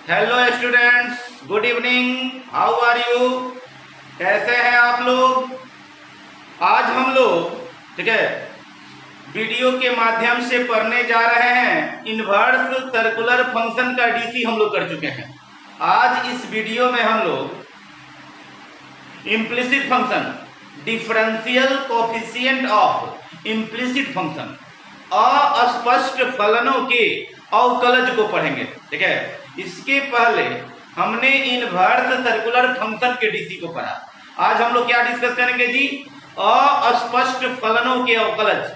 Hello students, good evening. How are you? कैसे हैं आप लोग? आज हम लोग ठीक है वीडियो के माध्यम से पढ़ने जा रहे हैं। इनवर्स सर्कुलर फंक्शन का डीसी हम लोग कर चुके हैं। आज इस वीडियो में हम लोग implicit function, differential coefficient of implicit function, अस्पष्ट फलनों के अवकलज को पढ़ेंगे। ठीक है, इसके पहले हमने इनवर्स सर्कुलर फंक्शन के डीसी को पढ़ा। आज हम लोग क्या डिस्कस करेंगे जी? अस्पष्ट फलनों के अवकलज,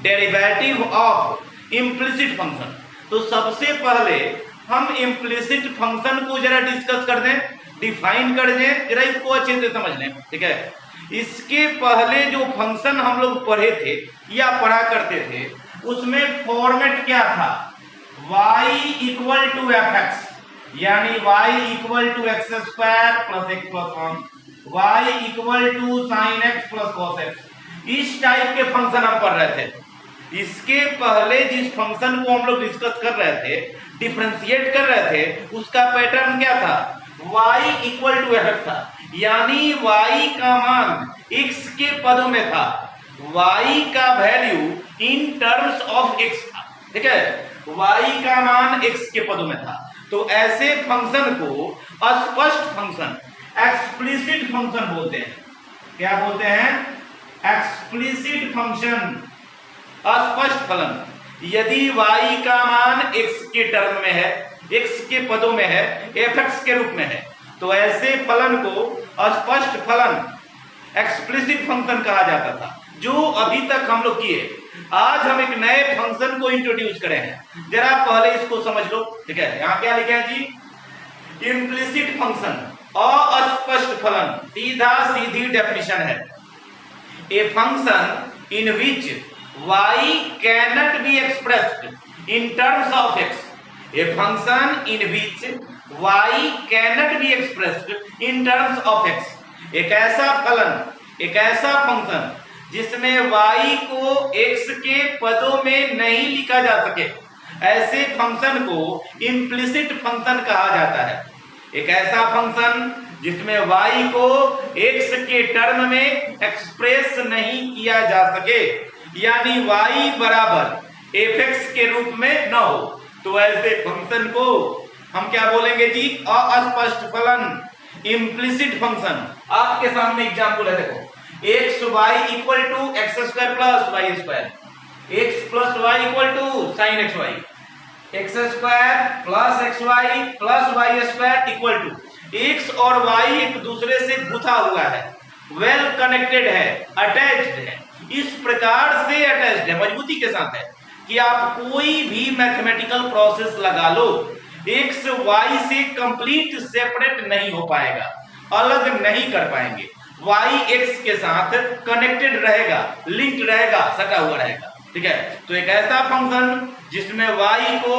डेरिवेटिव ऑफ इम्प्लिसिट फंक्शन। तो सबसे पहले हम इम्प्लिसिट फंक्शन को जरा डिस्कस कर दें, डिफाइन कर दें, जरा इसको अच्छे से समझ लें। ठीक है, इसके पहले जो फंक्शन हम लोग पढ़े थे या पढ़ा करते थे उसमें फॉर्मेट क्या था? y equal to f x, यानी y equal to x square plus x plus one, y equal to sine x plus cos x. इस टाइप के फंक्शन हम पढ़ रहे थे। इसके पहले जिस फंक्शन को हम लोग डिस्कस कर रहे थे, डिफरेंशिएट कर रहे थे, उसका पैटर्न क्या था? y equal to f x था, यानी y का मान x के पदों में था। y का value in terms of x था। ठीक है, y का मान x के पदों में था। तो ऐसे फंक्शन को अस्पष्ट फंक्शन, एक्सप्लिसिट फंक्शन बोलते हैं। क्या बोलते हैं? एक्सप्लिसिट फंक्शन, अस्पष्ट फलन। यदि y का मान x के टर्म में है, x के पदों में है, fx के रूप में है, तो ऐसे फलन को अस्पष्ट फलन, एक्सप्लिसिट फंक्शन कहा जाता था, जो अभी तक हम लोग किए। आज हम एक नए फंक्शन को इंट्रोड्यूस करें हैं, जरा पहले इसको समझ लो। ठीक है, यहां क्या लिखे हैं जी? इम्प्लिसिट फंक्शन, अस्पष्ट फलन। सीधा सीधी डेफिनेशन है, a function in which y cannot be expressed in terms of x, a function in which y cannot be expressed in terms of x। एक ऐसा फलन, एक ऐसा फंक्शन जिसमें y को x के पदों में नहीं लिखा जा सके, ऐसे फंक्शन को इम्प्लिसिट फंक्शन कहा जाता है। एक ऐसा फंक्शन जिसमें y को x के टर्म में एक्सप्रेस नहीं किया जा सके, यानी y बराबर fx के रूप में न हो, तो ऐसे फंक्शन को हम क्या बोलेंगे जी? अस्पष्ट फलन, इम्प्लिसिट फंक्शन। आपके सामने एग्जाम्पल है, देखो, x Y equal to x square plus y square, x plus y equal to sine x y, x square plus x y plus y square equal to. X और y एक दूसरे से गुथा हुआ है, वेल कनेक्टेड है, attached है। इस प्रकार से अटैच्ड है, मजबूती के साथ है कि आप कोई भी मैथमेटिकल प्रोसेस लगा लो, एक्स वाई से कंप्लीट सेपरेट नहीं हो पाएगा, अलग नहीं कर पाएंगे। y x के साथ कनेक्टेड रहेगा, लिंक्ड रहेगा, सटा हुआ रहेगा। ठीक है, तो एक ऐसा फंक्शन जिसमें y को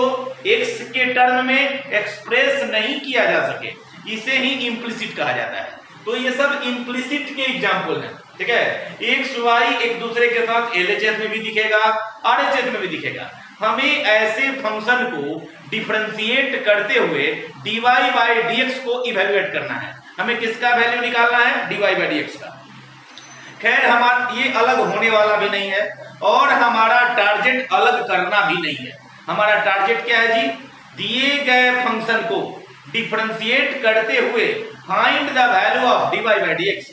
x के टर्म में एक्सप्रेस नहीं किया जा सके, इसे ही इम्प्लिसिट कहा जाता है। तो ये सब इम्प्लिसिट के एग्जाम्पल हैं। ठीक है, एक्स वाई एक दूसरे के साथ LHS में भी दिखेगा, RHS में भी दिखेगा। हमें ऐसे फंक्शन को डिफरेंशिएट करते हुए dy बाई dx को इवेल्युएट करना है। हमें किसका वैल्यू निकालना है? dy बाई dx का। खैर, हमारा ये अलग होने वाला भी नहीं है और हमारा टारगेट अलग करना भी नहीं है। हमारा टारगेट क्या है जी? दिए गए फंक्शन को डिफरेंशिएट करते हुए find the value of dy by dx।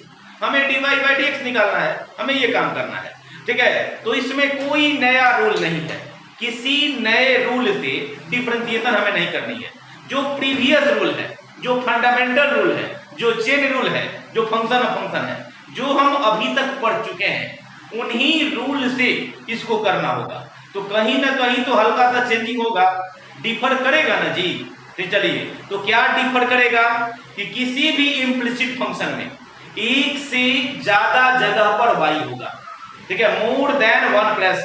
हमें dy बाई dx निकालना है, हमें ये काम करना है। ठीक है, तो इसमें कोई नया रूल नहीं है, किसी नए रूल से डिफरेंशिएशन हमें नहीं करनी है। जो प्रीवियस रूल है, जो फंडामेंटल रूल है, जो चेन रूल है, जो फंक्शन ऑफ फंक्शन है, जो हम अभी तक पढ़ चुके हैं, उन्हीं रूल से इसको करना होगा। तो कहीं ना कहीं तो हल्का सा चेंजिंग होगा, डिफर करेगा ना जी। तो चलिए, तो क्या डिफर करेगा कि किसी भी इम्प्लिसिट फंक्शन में एक से ज्यादा जगह पर y होगा। ठीक है, मोर देन वन प्लस,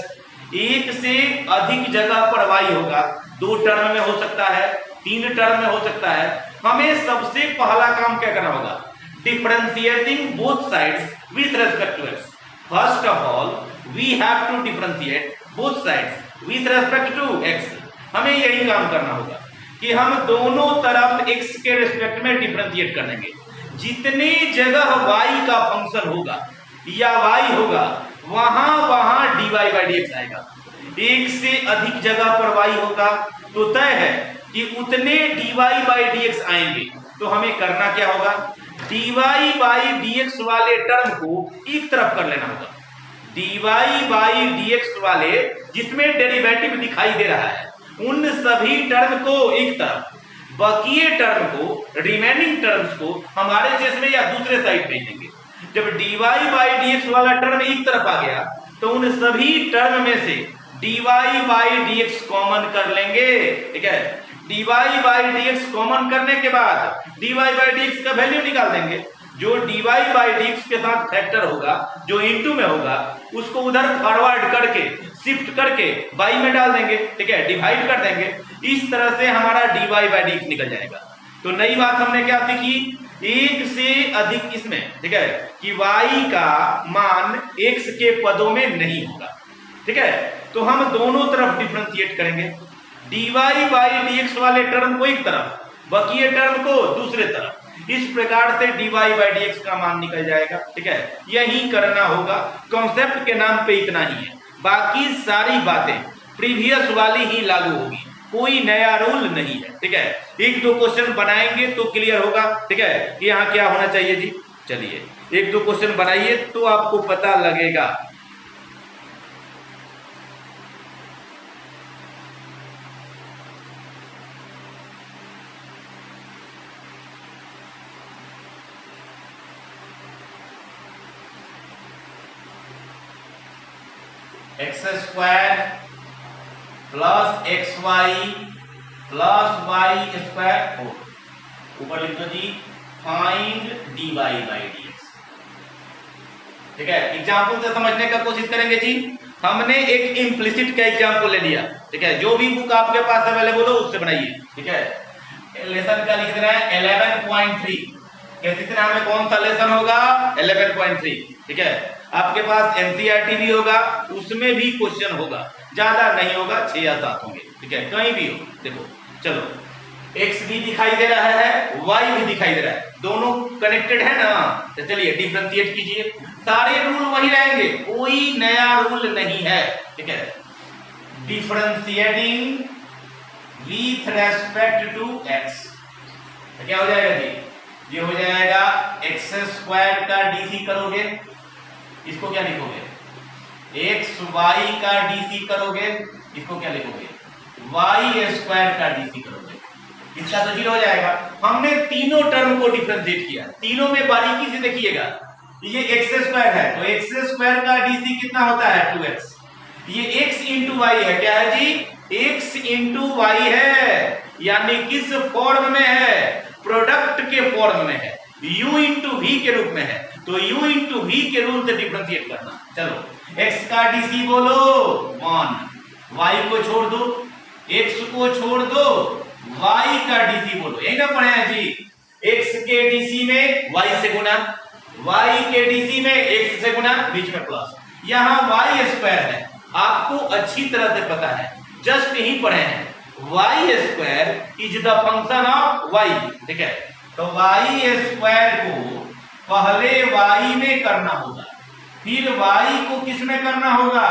एक से अधिक जगह पर y होगा। 2 टर्म में हो सकता है, 3 टर्म में हो सकता है। हमें सबसे पहला काम क्या करना होगा? Differentiating both sides with respect to x। First of all we have to differentiate both sides with respect to x। हमें यही काम करना होगा कि हम दोनों तरफ x के रिस्पेक्ट में डिफरेंशिएट कर देंगे। जितनी जगह y का फंक्शन होगा या y होगा वहां वहां dy बाई dx आएगा। एक से अधिक जगह पर y होगा तो तय है कि उतने dy बाई dx आएंगे। तो हमें करना क्या होगा, dy बाई dx वाले टर्म को एक तरफ कर लेना होगा। dy बाई dx वाले जिसमें डेरिवेटिव दिखाई दे रहा है उन सभी टर्म को एक तरफ, बाकी टर्म को, रिमेनिंग टर्म्स को हमारे केस में या दूसरे साइड भेज देंगे। जब dy बाई dx वाला टर्म एक तरफ आ गया तो उन सभी टर्म में से dy बाई dx कॉमन कर लेंगे। ठीक है, dy बाई dx कॉमन करने के बाद dy बाई dx का वैल्यू निकाल देंगे। जो dy बाई dx के साथ फैक्टर होगा, जो इनटू में होगा, उसको उधर फॉरवर्ड करके शिफ्ट करके y में डाल देंगे। ठीक है, डिवाइड कर देंगे। इस तरह से हमारा dy बाई dx निकल जाएगा। तो नई बात हमने क्या सीखी, एक से अधिक इसमें, ठीक है, कि y का मान x के पदों में नहीं होगा। ठीक है, तो हम दोनों तरफ डिफरेंशिएट करेंगे। dy बाई dx वाले टर्म को एक तरफ, बाकी टर्म को दूसरे तरफ। इस प्रकार से dy बाई dx का मान निकल जाएगा। ठीक है, यही करना होगा। कॉन्सेप्ट के नाम पे इतना ही है, बाकी सारी बातें प्रीवियस वाली ही लागू होगी, कोई नया रूल नहीं है। ठीक है, एक दो क्वेश्चन बनाएंगे तो क्लियर होगा। ठीक है, कि यहाँ क्या होना चाहिए जी। चलिए एक दो क्वेश्चन बनाइए तो आपको पता लगेगा। X square plus x y plus y square हो, ऊपर लिख दो जी फाइंड dy बाई dx। ठीक है, एग्जाम्पल से समझने का कोशिश करेंगे जी। हमने एक इम्प्लिसिट का एग्जाम्पल ले लिया। ठीक है, जो भी बुक आपके पास अवेलेबल हो उससे बनाइए। ठीक है, लेसन का लिख देना है 11.3। तीसरा में कौन सा लेसन होगा, 11.3। ठीक है, आपके पास एनसीईआरटी भी होगा, उसमें भी क्वेश्चन होगा, ज्यादा नहीं होगा, 6 या 7 होंगे। ठीक है, कहीं भी हो। देखो चलो, x भी दिखाई दे रहा है, y भी दिखाई दे रहा है, दोनों कनेक्टेड है ना। तो चलिए डिफरेंशिएट कीजिए। सारे रूल वही रहेंगे, कोई नया रूल नहीं है। ठीक है, differentiating with respect to x, तो क्या हो जाएगा जी, ये हो जाएगा एक्स स्क्वायर का डीसी करोगे, इसको क्या लिखोगे, एक्स वाई का डीसी करोगे, इसको क्या लिखोगे, वाई स्क्वायर का डीसी करोगे। इसका तो 0 हो जाएगा। हमने तीनों टर्म को डिफरेंशिएट किया, तीनों में बारीकी से देखिएगा। ये एक्स स्क्वायर है तो एक्स स्क्वायर का डीसी कितना होता है, 2x। ये x इंटू वाई है, क्या है जी, x इंटू वाई है, यानी किस फॉर्म में है, प्रोडक्ट के फॉर्म में है, u इंटू v के रूप में है। तो u इंटू v के रूल से डिफरेंशिएट करना। चलो x का डीसी बोलो 1, y को छोड़ दो, x को छोड़ दो, y का डीसी बोलो। यही ना पढ़े हैं जी, x के डीसी में y से गुना, y के डीसी में x से गुना, बीच में प्लस। यहां y स्क्वायर है, आपको अच्छी तरह से पता है, जस्ट ही पढ़े हैं। y square is the function of y। ठीक है, तो y स्क्वायर को पहले y में करना होगा, फिर y को किस में करना होगा,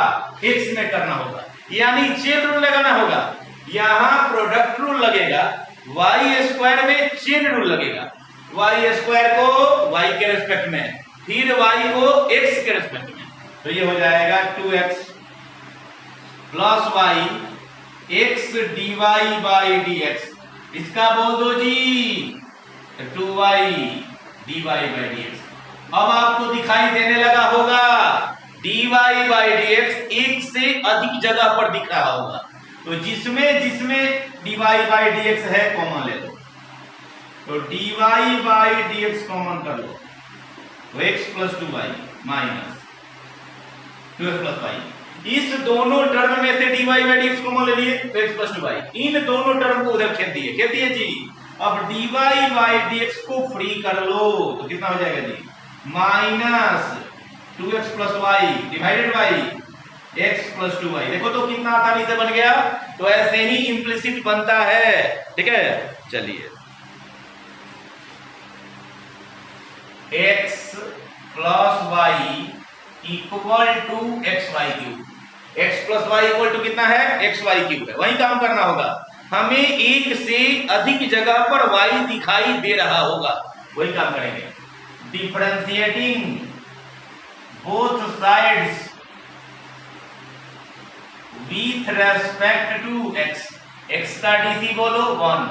x में करना होगा, यानी चेन रूल लगाना होगा। यहां प्रोडक्ट रूल लगेगा, y स्क्वायर में चेन रूल लगेगा। y स्क्वायर को y के रिस्पेक्ट में, फिर y को x के रिस्पेक्ट में। तो ये हो जाएगा 2x plus y x dy by dx। इसका बोल दो जी 2y dy बाई dx। अब आपको दिखाई देने लगा होगा dy बाई dx एक से अधिक जगह पर दिख रहा होगा, तो जिसमें जिसमें dy बाई dx है कॉमन ले लो। तो dy बाई dx कॉमन कर लो, तो x plus 2y minus 2x plus y। इस दोनों टर्म में से dy बाई dx कॉमन ले लिए, तो x प्लस 2y। इन दोनों टर्म को उधर खेल दिए जी। अब dy बाई dx को फ्री कर लो, तो कितना हो जाएगा जी, minus 2x plus y divided by x plus 2y। देखो तो कितना आसानी से बन गया। तो ऐसे ही इंप्लिसिट बनता है, ठीक है। चलिए x plus y equal to x y cube. X plus y equal to कितना है, एक्स वाई क्यूब है। वही काम करना होगा हमें, एक से अधिक जगह पर y दिखाई दे रहा होगा, वही काम करेंगे। Differentiating both sides with respect to x। x का डीसी बोलो 1,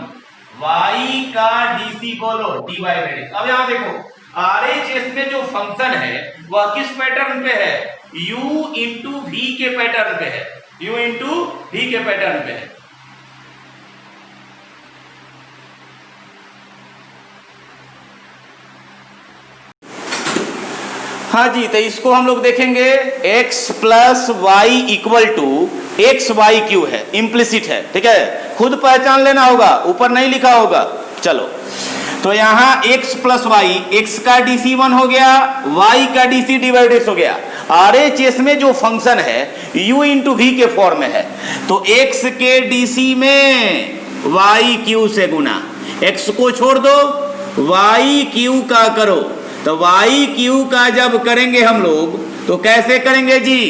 y का डीसी बोलो dy बाई dx। अब यहां देखो RHS में जो फंक्शन है वह किस पैटर्न पे है, u इंटू v के पैटर्न पे है, u इंटू v के पैटर्न पे है। हाँ जी, तो इसको हम लोग देखेंगे x plus y equal to x y cube है, इम्प्लिसिट है, ठीक है। खुद पहचान लेना होगा, ऊपर नहीं लिखा होगा। चलो तो यहां x प्लस वाई, x का डीसी 1 हो गया, y का डीसी डिवाइडेड हो गया। RHS में जो फंक्शन है u इंटू v के फॉर्म में है, तो x के डीसी में y क्यू से गुना, x को छोड़ दो y क्यू का करो। तो y क्यू का जब करेंगे हम लोग तो कैसे करेंगे जी,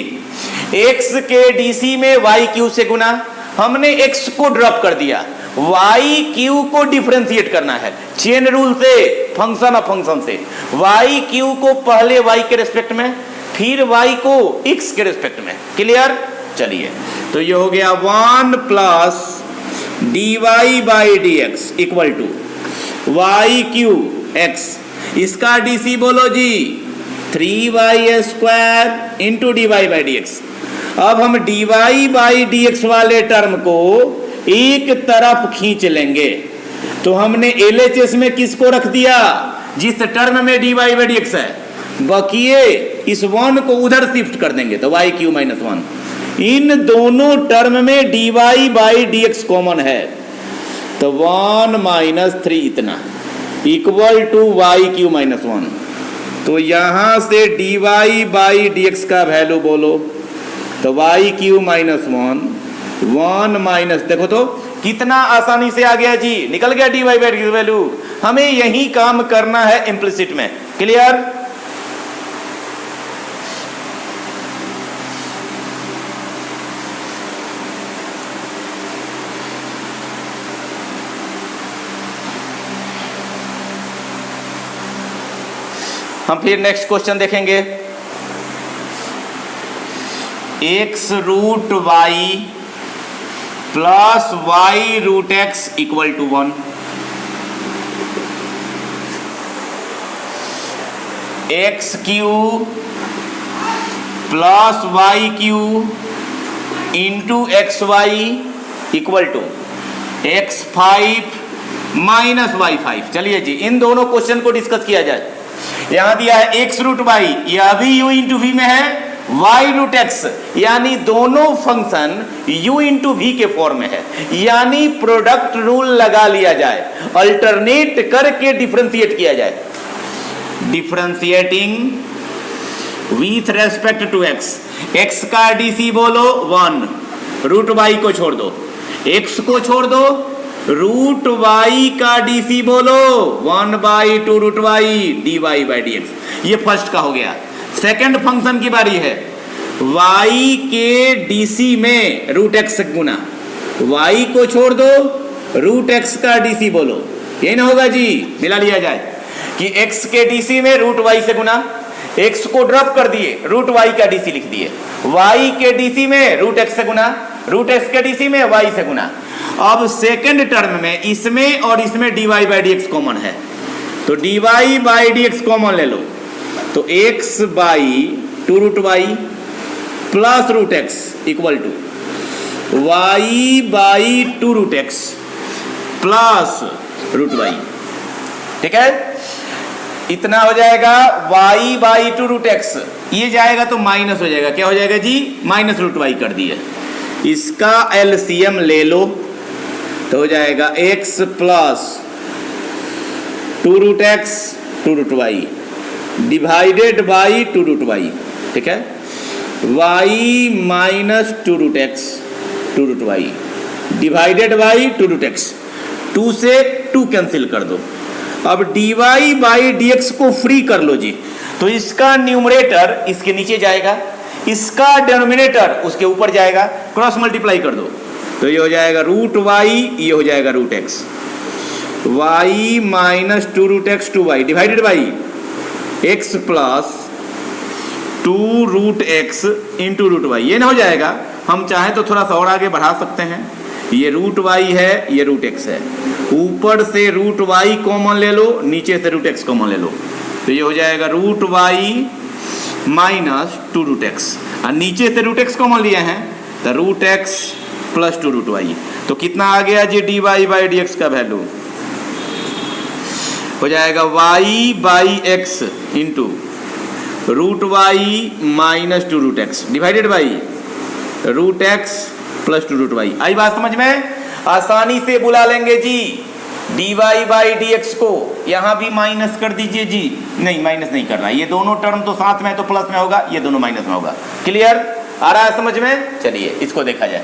x के डीसी में y क्यू से गुना, हमने x को ड्रॉप कर दिया, y क्यू को डिफरेंशिएट करना है चेन रूल से, फंक्शन ऑफ फंक्शन से। y क्यू को पहले y के रेस्पेक्ट में, फिर y को x के रेस्पेक्ट में। क्लियर? चलिए तो ये हो गया 1 plus dy by dx equal to y cube x. इसका डीसी बोलो जी 3y square into dy by dx। अब हम dy बाई dx वाले टर्म को एक तरफ खींच लेंगे। तो हमने LHS में किसको रख दिया, जिस टर्म में dy बाई dx है, बकिए इस 1 को उधर शिफ्ट कर देंगे तो y क्यू माइनस 1। इन दोनों टर्म में dy बाई dx कॉमन है, तो 1 माइनस 3 इतना equal to y cube minus 1। तो यहां से dy बाई dx का वैल्यू बोलो, तो वाई क्यू माइनस 1 माइनस, देखो तो कितना आसानी से आ गया जी, निकल गया dy बाई dx वैल्यू। हमें यही काम करना है इम्प्लिसिट में। क्लियर? हम फिर नेक्स्ट क्वेश्चन देखेंगे। X root y plus y root x equal to 1। X cube plus y cube into x Y equal to x5 minus y5। चलिए जी इन दोनों क्वेश्चन को डिस्कस किया जाए। यहां दिया है एक्स रूट वाई, यह भी u इंटू वी में है, y रूट एक्स, यानी दोनों फंक्शन u इंटू वी के फॉर्म में है, यानी प्रोडक्ट रूल लगा लिया जाए, अल्टरनेट करके डिफरेंशिएट किया जाए। Differentiating with respect to x, x का डीसी बोलो 1, रूट y को छोड़ दो, x को छोड़ दो, रूट y का डीसी बोलो 1 by 2 root y dy by dx। ये फर्स्ट का हो गया। सेकंड फंक्शन की बारी है, y के डीसी में रूट x से गुना, y को छोड़ दो, रूट x का डीसी बोलो। यही ना होगा जी, मिला लिया जाए कि x के डीसी में रूट y से गुना, x को ड्रॉप कर दिए, रूट y का डीसी लिख दिए, y के डीसी में रूट x से गुना, रूट x के डीसी में y से गुना। अब सेकंड टर्म में इसमें और इसमें dy बाई dx कॉमन है, तो dy बाई dx कॉमन ले लो, तो x by 2 root y plus root x equal to y by 2 root x plus root y। ठीक है, इतना हो जाएगा y बाई 2 रूट x, ये जाएगा तो माइनस हो जाएगा, क्या हो जाएगा जी, माइनस रूट y कर दिए। इसका एलसीएम ले लो तो हो जाएगा x plus 2 root x 2 root y divided by 2 root y। ठीक है, y minus 2 root x 2 root y divided by 2 root x, 2 से 2 कैंसिल कर दो। अब dy बाई dx को फ्री कर लो जी, तो इसका न्यूमरेटर इसके नीचे जाएगा, इसका डिनोमिनेटर उसके ऊपर जाएगा, क्रॉस मल्टीप्लाई कर दो तो ये हो जाएगा रूट वाई, ये हो जाएगा root x, y minus 2 root x 2y divided by x plus 2 root x into root y. ये ना हो जाएगा, हम चाहें तो थोड़ा सा और आगे बढ़ा सकते हैं, ये रूट वाई है, ये रूट एक्स है, ऊपर से रूट वाई कॉमन ले लो, नीचे से रूट एक्स कॉमन ले लो, तो ये हो जाएगा root Y minus 2 root X, और नीचे से रूट एक्स कॉमन लिए हैं तो root X plus 2 root Y. तो कितना आ गया जी D Y by D x का वैल्यू हो जाएगा Y by X into root Y minus 2 root X divided by root X plus 2 root Y. आई बात समझ में? आसानी से बुला लेंगे जी D Y by D x को, यहां भी माइनस कर दीजिए जी, नहीं माइनस नहीं करना, ये दोनों टर्म तो साथ में तो प्लस में होगा, ये दोनों माइनस में होगा। क्लियर आ रहा है समझ में? चलिए इसको देखा जाए।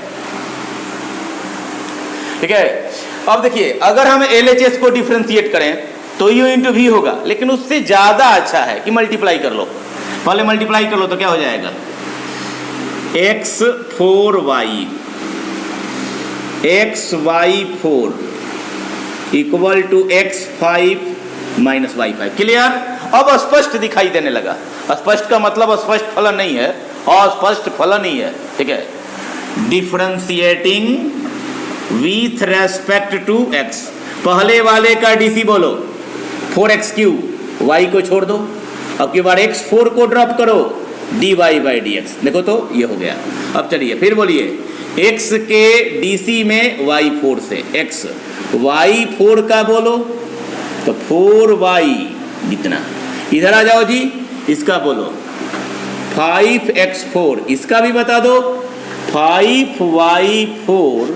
ठीक है, अब देखिए अगर हम LHS को डिफरेंशिएट करें तो u इंटू वी होगा, लेकिन उससे ज्यादा अच्छा है कि मल्टीप्लाई कर लो, पहले मल्टीप्लाई कर लो तो क्या हो जाएगा x4y xy4 equal to x5 minus y5। Clear? अब स्पष्ट दिखाई देने लगा। स्पष्ट का मतलब स्पष्ट फलन नहीं है, अस्पष्ट फलन ही है। ठीक है, differentiating with respect to x, पहले वाले का डीसी बोलो 4x3, y को छोड़ दो, अब की बार x4 को ड्रॉप करो, dy बाई डी एक्स। देखो तो ये हो गया। अब चलिए फिर बोलिए x के डीसी में y4 से x, y4 का बोलो तो 4y कितना, इधर आ जाओ जी, इसका बोलो 5x4, इसका भी बता दो 5y4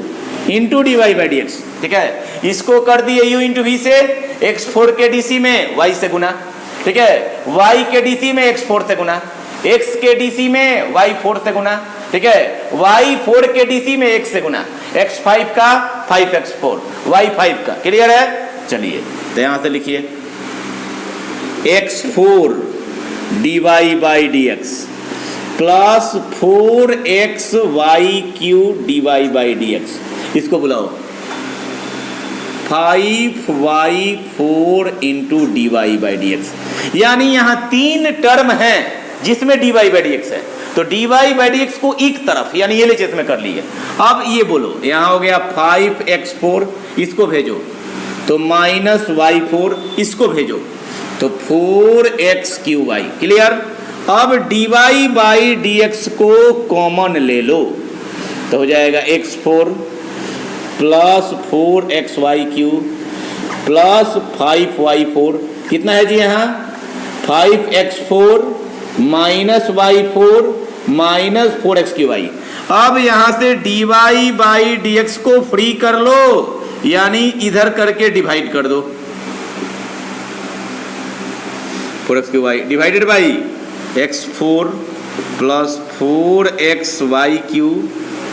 into d Y by D x. ठीक है, इसको कर दिए u इंटू वी से, x4 के डीसी में y से गुना, ठीक है, y के डीसी में x4 से गुना, x के डीसी में y4 से गुना, ठीक है, y4 के डीसी में x से गुना, x5 का 5x4, y5 का। क्लियर है? चलिए तो यहां से लिखिए x4 dy by D x plus 4xy3 dy by D x, इसको बुलाओ 5y4 into d Y by D x. यानी यहां 3 टर्म हैं जिसमें d Y by D x है, तो d Y by D x को एक तरफ यानी LHS में कर लिए। अब ये बोलो यहां हो गया 5x4, इसको भेजो तो माइनस y4, इसको भेजो तो 4x3y। क्लियर? अब d Y by D x को कॉमन ले लो तो हो जाएगा x4 plus 4xy3 plus 5y4, कितना है जी यहाँ 5x4 minus y4 minus 4x3y। अब यहां से dy बाई dx को फ्री कर लो, यानी इधर करके डिवाइड कर दो, 4x3y divided by x4 plus 4xy3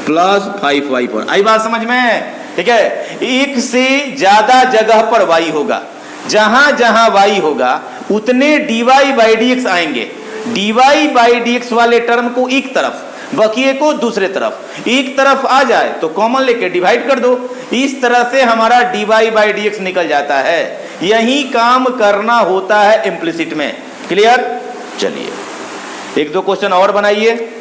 plus 5y4। आई बात समझ में? ठीक है, एक से ज्यादा जगह पर y होगा, जहां जहां y होगा उतने dy बाई dx आएंगे। dy बाई dx वाले टर्म को एक तरफ, बकिए को दूसरे तरफ, एक तरफ आ जाए तो कॉमन लेके डिवाइड कर दो, इस तरह से हमारा dy बाई dx निकल जाता है। यही काम करना होता है इम्प्लिसिट में। क्लियर? चलिए एक दो क्वेश्चन और बनाइए।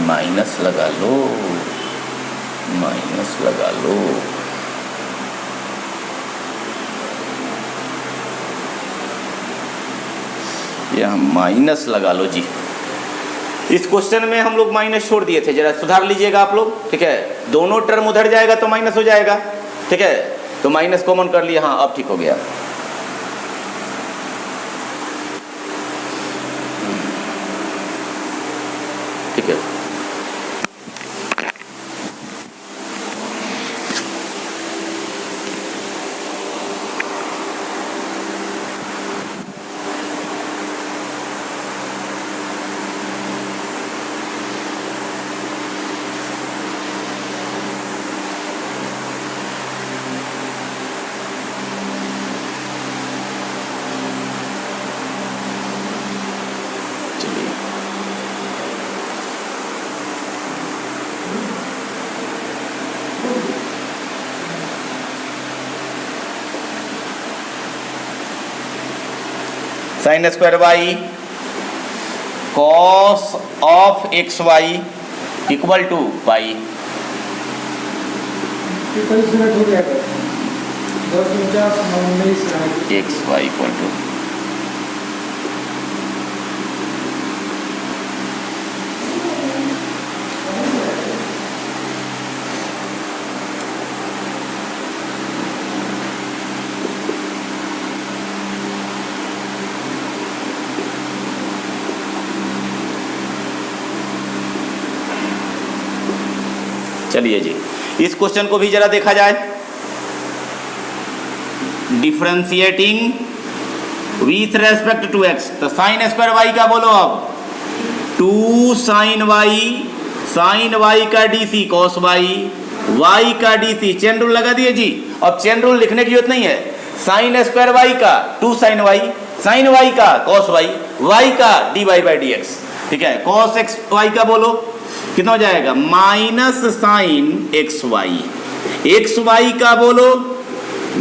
माइनस लगा लो, माइनस लगा लो। यहां माइनस लगा लो जी। इस क्वेश्चन में हम लोग माइनस छोड़ दिए थे, जरा सुधार लीजिएगा आप लोग। ठीक है, दोनों टर्म उधर जाएगा तो माइनस हो जाएगा। ठीक है, तो माइनस कॉमन कर लिया। हाँ अब ठीक हो गया। ठीक है, sine square Y cos of X Y equal to pi. 45 हो जाएगा 10 49 एक्स वाई इक्वल टू चलिए जी इस क्वेश्चन को भी जरा देखा जाए। Differentiating with respect to x, तो साइन स्क्वायर वाई का बोलो अब 2 साइन वाई का डीसी कॉस वाई का डीसी, चेन रूल लगा दिए जी। अब चेन रूल लिखने की जरूरत नहीं है। साइन स्क्वायर वाई का 2 साइन वाई का कॉस वाई का d Y by D x, ठीक है। कॉस एक्स वाई का बोलो कितना हो जाएगा माइनस साइन एक्स वाई का बोलो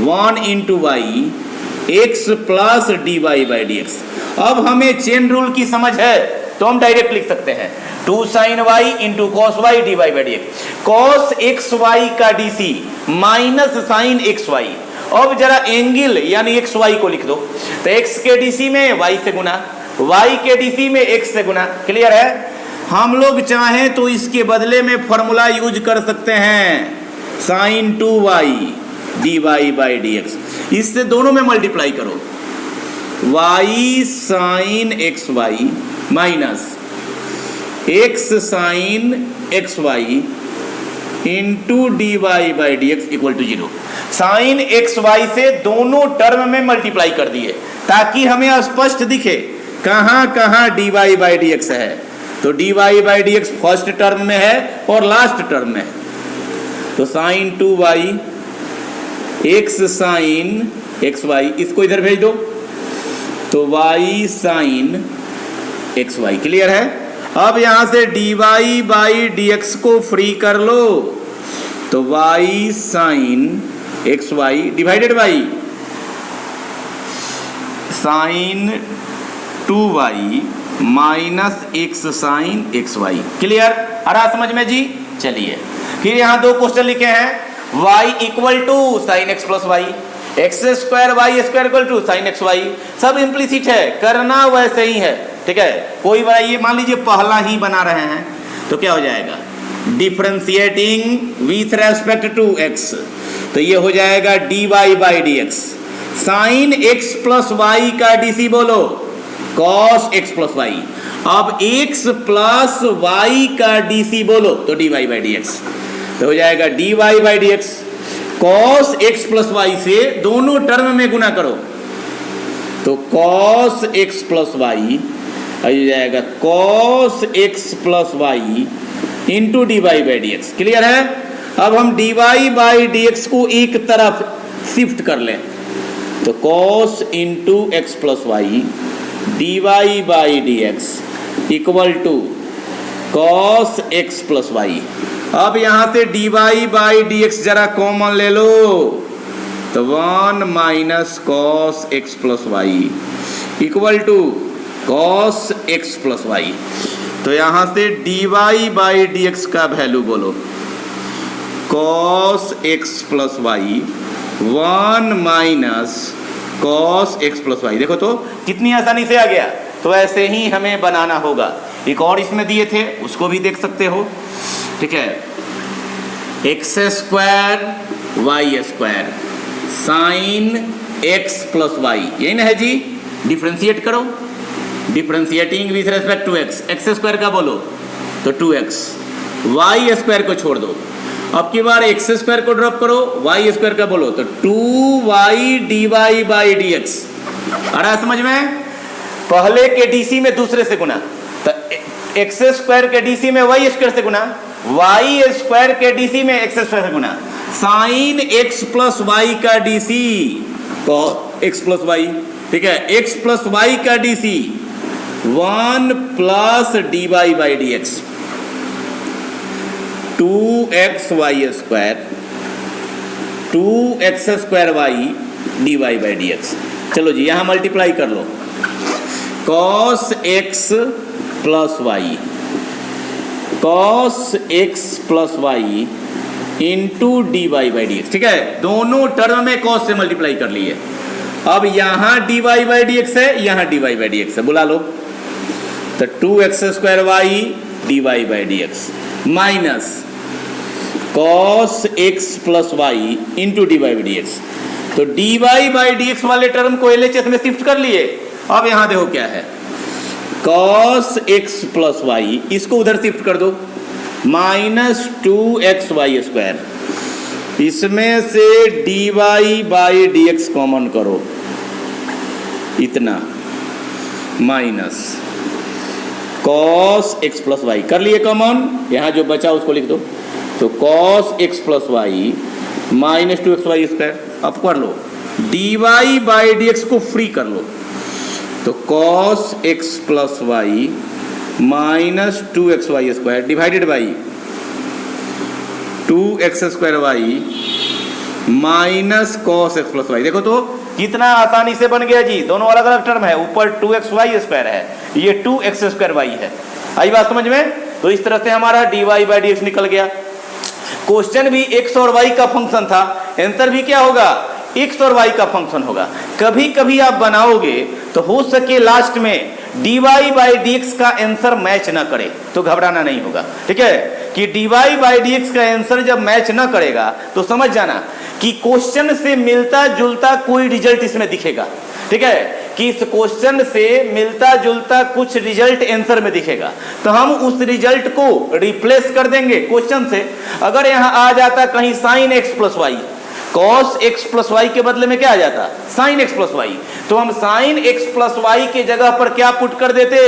1 into y x plus d Y by D x. अब हमें चेन रूल की समझ है तो हम डायरेक्ट लिख सकते हैं 2 sine y into cos y d Y by D x. Cos x y का DC minus sine x y. अब जरा एंगल यानी एक्स वाई को लिख दो, तो एक्स के डीसी में वाई से गुना, वाई के डीसी में एक्स से गुना। क्लियर है। हम लोग चाहें तो इसके बदले में फॉर्मूला यूज कर सकते हैं sine 2y d Y by D x. इससे दोनों में मल्टीप्लाई करो, y sine x y minus x sine x y into d Y by D x equal to 0। Sine x y से दोनों टर्म में मल्टीप्लाई कर दिए ताकि हमें स्पष्ट दिखे कहां कहां d Y by D x है। तो d Y by D x first term में है और लास्ट टर्म में है। तो sine 2y x sine x y, इसको इधर भेज दो तो y sine x y. Clear है। अब यहां से d Y by D x को फ्री कर लो तो y sine x y divided by sine 2y minus x sine x y. Clear आ रहा समझ में जी। चलिए फिर यहाँ 2 क्वेश्चन लिखे हैं। y equal to sine x plus y, x square y square equal to sine x y. सब implicit है, करना वैसे ही है, ठीक है। कोई बनाइए, मान लीजिए पहला ही बना रहे हैं तो क्या हो जाएगा differentiating with respect to x, तो ये हो जाएगा d Y by D x. Sine x plus y का डीसी बोलो कॉस एक्स प्लस वाई। अब एक्स प्लस वाई का डीसी बोलो तो d Y by D x, तो हो जाएगा d Y by D x. Cos x plus y से दोनों टर्म में गुना करो तो कॉस एक्स प्लस वाई हो जाएगा cos x plus y into d Y by D x. Clear है। अब हम d Y by D x को एक तरफ शिफ्ट कर लें तो cos into x plus y d Y by D x equal to cos x plus y. अब यहां से d Y by D x जरा कॉमन ले लो तो 1 minus cos x plus y equal to cos x plus Y. तो यहां से d Y by D x का वैल्यू बोलो cos x plus y 1 minus cos x plus y. देखो तो कितनी आसानी से आ गया। तो ऐसे ही हमें बनाना होगा। एक और इसमें दिए थे उसको भी देख सकते हो, ठीक है। X square y square sine x plus y, यही ना है जी। डिफ्रेंशिएट करो, differentiating with respect to x. X square का बोलो तो 2x, वाई स्क्वायर को छोड़ दो। अब की बार एक्स स्क्वायर को ड्रॉप करो, वाई स्क्वायर का बोलो तो 2y d Y by D x. आ रहा समझ में। पहले के डीसी में दूसरे से गुना, तो एक्स स्क्वायर के डीसी में वाई स्क्वायर से गुना, वाई स्क्वायर के डीसी में एक्स स्क्वायर से गुना। साइन एक्स प्लस वाई का DC cos x plus y, ठीक है। एक्स प्लस वाई का DC 1 plus d Y by D x 2x y square 2x square y d Y by D x. चलो जी यहां multiply कर लो cos x plus y, cos x plus y into d Y by D x. ठीक है, दोनों term में cos से मल्टीप्लाई कर लिए। अब यहां d Y by D x है, यहां d Y by D x है, बुला लो। तो 2x² y d Y by D x minus cos x plus y into d Y by D x. तो d Y by D x वाले term को LHS में शिफ्ट कर लिए। अब यहां देखो क्या है, cos x प्लस वाई, इसको उधर शिफ्ट कर दो, माइनस 2xy²। इसमें से dy by D x common करो, इतना, minus cos x plus y कर लिए कॉमन, यहां जो बचा उसको लिख दो। तो cos x plus y minus 2xy²। अब कर लो, dy बाई डी एक्स को फ्री कर लो। तो cos x plus y minus 2xy² divided by 2x² minus cos x plus y. देखो तो कितना आसानी से बन गया जी, दोनों अलग अलग टर्म है, ऊपर 2xy² है, ये 2x² है। आई बात समझ में? तो इस तरह से हमारा dy बाई डी एक्स निकल गया। क्वेश्चन भी x और y का फंक्शन था, आंसर भी क्या होगा, x और y का फंक्शन होगा। कभी कभी आप बनाओगे तो हो सके लास्ट में dy बाई डी एक्स का आंसर मैच ना करे, तो घबराना नहीं होगा। ठीक है, कि dy बाई डी एक्स का आंसर जब मैच ना करेगा तो समझ जाना कि क्वेश्चन से मिलता जुलता कोई रिजल्ट इसमें दिखेगा। ठीक है, कि इस क्वेश्चन से मिलता जुलता कुछ रिजल्ट आंसर में दिखेगा, तो हम उस रिजल्ट को रिप्लेस कर देंगे क्वेश्चन से। अगर यहां आ जाता कहीं sin x plus y, cos x plus y के बदले में क्या आ जाता, sin x प्लस वाई, तो हम sin x प्लस वाई के जगह पर क्या पुट कर देते,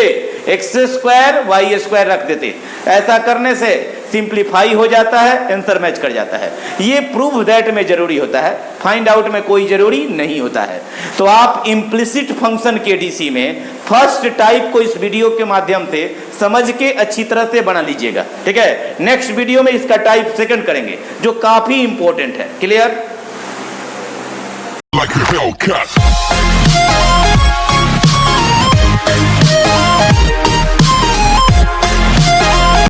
x² y² रख देते। ऐसा करने से सिंप्लीफाई हो जाता है, आंसर मैच कर जाता है। ये प्रूव दैट में जरूरी होता है, फाइंड आउट में कोई जरूरी नहीं होता है। तो आप इम्प्लिसिट फंक्शन के डीसी में फर्स्ट टाइप को इस वीडियो के माध्यम से समझ के अच्छी तरह से बना लीजिएगा। ठीक है, नेक्स्ट वीडियो में इसका टाइप सेकंड करेंगे जो काफी इंपॉर्टेंट है। क्लियर? Like a Hellcat.